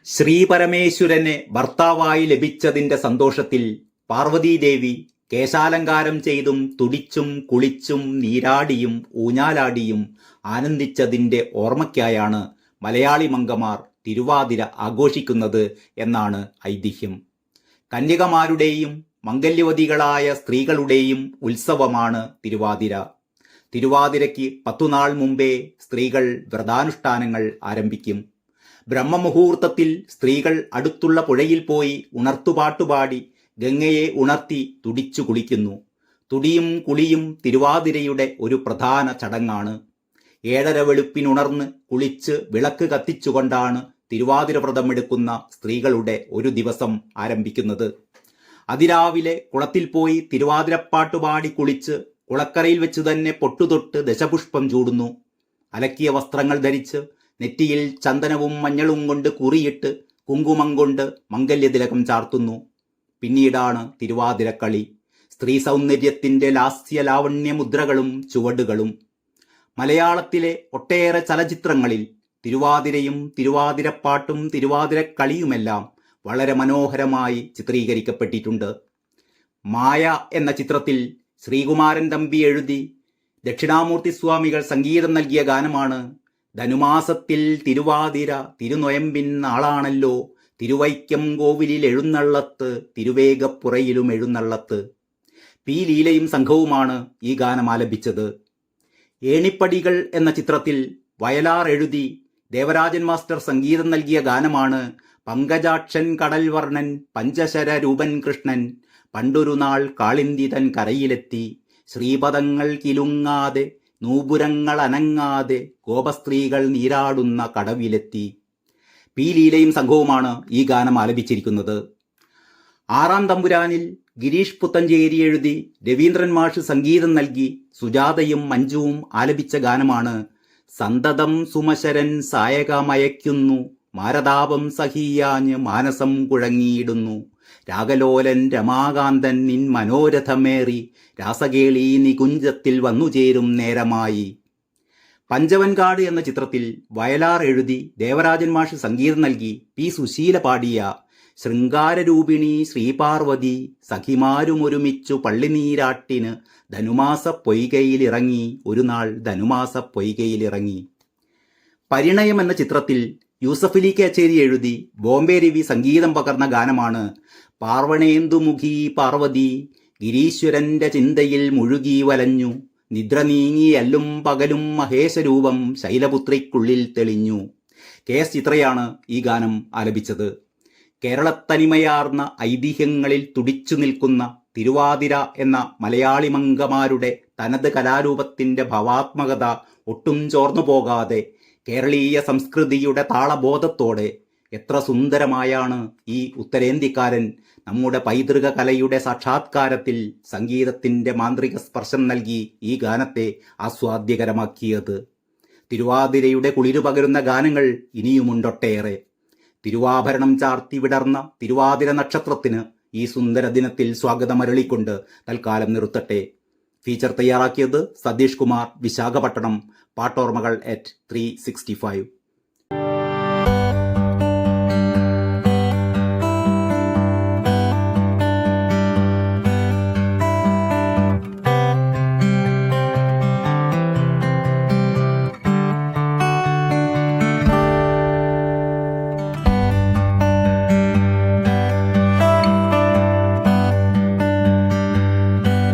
ശ്രീപരമേശ്വരനെ ഭർത്താവായി ലഭിച്ചതിന്റെ സന്തോഷത്തിൽ പാർവതീദേവി കേശാലങ്കാരം ചെയ്തും തുടിച്ചും കുളിച്ചും നീരാടിയും ഊഞ്ഞാലാടിയും ആനന്ദിച്ചതിന്റെ ഓർമ്മയ്ക്കായാണ് മലയാളി മങ്കമാർ തിരുവാതിര ആഘോഷിക്കുന്നത് എന്നാണ് ഐതിഹ്യം. കന്യകമാരുടെയും മംഗല്യവതികളായ സ്ത്രീകളുടെയും ഉത്സവമാണ് തിരുവാതിര. തിരുവാതിരയ്ക്ക് 10 നാൾ മുമ്പേ സ്ത്രീകൾ വ്രതാനുഷ്ഠാനങ്ങൾ ആരംഭിക്കും. ബ്രഹ്മമുഹൂർത്തത്തിൽ സ്ത്രീകൾ അടുത്തുള്ള പുഴയിൽ പോയി ഉണർത്തുപാട്ടുപാടി ഗംഗയെ ഉണർത്തി തുടിച്ചു കുളിക്കുന്നു. തുടിയും കുളിയും തിരുവാതിരയുടെ ഒരു പ്രധാന ചടങ്ങാണ്. 7:30 വെളുപ്പിനുണർന്ന് കുളിച്ച് വിളക്ക് കത്തിച്ചുകൊണ്ടാണ് തിരുവാതിര വ്രതമെടുക്കുന്ന സ്ത്രീകളുടെ ഒരു ദിവസം ആരംഭിക്കുന്നത്. അതിരാവിലെ കുളത്തിൽ പോയി തിരുവാതിരപ്പാട്ടുപാടി കുളിച്ച് കുളക്കരയിൽ വെച്ച് തന്നെ പൊട്ടുതൊട്ട് ദശപുഷ്പം ചൂടുന്നു. അലക്കിയ വസ്ത്രങ്ങൾ ധരിച്ച് നെറ്റിയിൽ ചന്ദനവും മഞ്ഞളും കൊണ്ട് കുറിയിട്ട് കുങ്കുമം കൊണ്ട് മംഗല്യതിലകം ചാർത്തുന്നു. പിന്നീടാണ് തിരുവാതിരക്കളി. സ്ത്രീ സൗന്ദര്യത്തിൻ്റെ ലാസ്യ ലാവണ്യ മുദ്രകളും ചുവടുകളും. മലയാളത്തിലെ ഒട്ടേറെ ചലച്ചിത്രങ്ങളിൽ തിരുവാതിരയും തിരുവാതിരപ്പാട്ടും തിരുവാതിരക്കളിയുമെല്ലാം വളരെ മനോഹരമായി ചിത്രീകരിക്കപ്പെട്ടിട്ടുണ്ട്. മായ എന്ന ചിത്രത്തിൽ ശ്രീകുമാരൻ തമ്പി എഴുതി ദക്ഷിണാമൂർത്തി സ്വാമികൾ സംഗീതം നൽകിയ ഗാനമാണ് ധനുമാസത്തിൽ തിരുവാതിര തിരുനൊയമ്പിൻ നാളാണല്ലോ, തിരുവൈക്കം കോവിലിൽ എഴുന്നള്ളത്ത്, തിരുവേഗപ്പുറയിലും എഴുന്നള്ളത്ത്. പി ലീലയും സംഘവുമാണ് ഈ ഗാനം ആലപിച്ചത്. ഏണിപ്പടികൾ എന്ന ചിത്രത്തിൽ വയലാർ എഴുതി ദേവരാജൻ മാസ്റ്റർ സംഗീതം നൽകിയ ഗാനമാണ് പങ്കജാക്ഷൻ കടൽവർണ്ണൻ പഞ്ചശര രൂപൻ കൃഷ്ണൻ, പണ്ടൊരു നാൾ കാളിന്തി തൻ കരയിലെത്തി, ശ്രീപദങ്ങൾ കിലുങ്ങാതെ നൂപുരങ്ങൾ അനങ്ങാതെ ഗോപസ്ത്രീകൾ നീരാടുന്ന കടവിലെത്തി. പി ലീലയും സംഘവുമാണ് ഈ ഗാനം ആലപിച്ചിരിക്കുന്നത്. 6-ാം തമ്പുരാനിൽ ഗിരീഷ് പുത്തഞ്ചേരി എഴുതി രവീന്ദ്രൻ മാഷ് സംഗീതം നൽകി സുജാതയും മഞ്ജുവും ആലപിച്ച ഗാനമാണ് സന്തതം സുമശരൻ സായകമയക്കുന്നു, മാരതാപം സഹിയാഞ്ഞ് മാനസം കുഴങ്ങിയിടുന്നു, രാഗലോലൻ രമാകാന്തൻ നിൻ മനോരഥമേറി, രാസകേളി നികുഞ്ചത്തിൽ വന്നുചേരും നേരമായി. പഞ്ചവൻകാട് എന്ന ചിത്രത്തിൽ വയലാർ എഴുതി ദേവരാജൻ മാഷ് സംഗീതം നൽകി പി സുശീല പാടിയ ശൃംഗാരരൂപിണി ശ്രീപാർവതി സഖിമാരുമൊരുമിച്ചു പള്ളിനീരാട്ടിന് ധനുമാസ പൊയ്കയിലിറങ്ങി, ഒരു നാൾ ധനുമാസ പൊയ്കയിലിറങ്ങി. പരിണയം എന്ന ചിത്രത്തിൽ യൂസഫലി കേച്ചേരി എഴുതി ബോംബെ രവി സംഗീതം പകർന്ന ഗാനമാണ് പാർവണേന്ദുമുഖി പാർവതി, ഗിരീശ്വരന്റെ ചിന്തയിൽ മുഴുകി വലഞ്ഞു, നിദ്ര നീങ്ങി അല്ലും പകലും മഹേശരൂപം ശൈലപുത്രിക്കുള്ളിൽ തെളിഞ്ഞു. KS ചിത്രയാണ് ഈ ഗാനം ആലപിച്ചത്. കേരളത്തനിമയാർന്ന ഐതിഹ്യങ്ങളിൽ തുടിച്ചു നിൽക്കുന്ന തിരുവാതിര എന്ന മലയാളി മങ്കമാരുടെ തനത് കലാരൂപത്തിൻ്റെ ഭാവാത്മകത ഒട്ടും ചോർന്നു പോകാതെ കേരളീയ സംസ്കൃതിയുടെ താളബോധത്തോടെ എത്ര സുന്ദരമായാണ് ഈ ഉത്തരേന്ത്യക്കാരൻ നമ്മുടെ പൈതൃക കലയുടെ സാക്ഷാത്കാരത്തിൽ സംഗീതത്തിൻ്റെ മാന്ത്രിക സ്പർശം നൽകി ഈ ഗാനത്തെ ആസ്വാദ്യകരമാക്കിയത്. തിരുവാതിരയുടെ കുളിരു പകരുന്ന ഗാനങ്ങൾ ഇനിയുമുണ്ടൊട്ടേറെ. തിരുവാഭരണം ചാർത്തി വിടർന്ന തിരുവാതിര നക്ഷത്രത്തിന് ഈ സുന്ദര ദിനത്തിൽ സ്വാഗതമരളിക്കൊണ്ട് തൽക്കാലം നിർത്തട്ടെ. ഫീച്ചർ തയ്യാറാക്കിയത് സതീഷ് കുമാർ, വിശാഖപട്ടണം. പാട്ടോർമകൾ @ 365.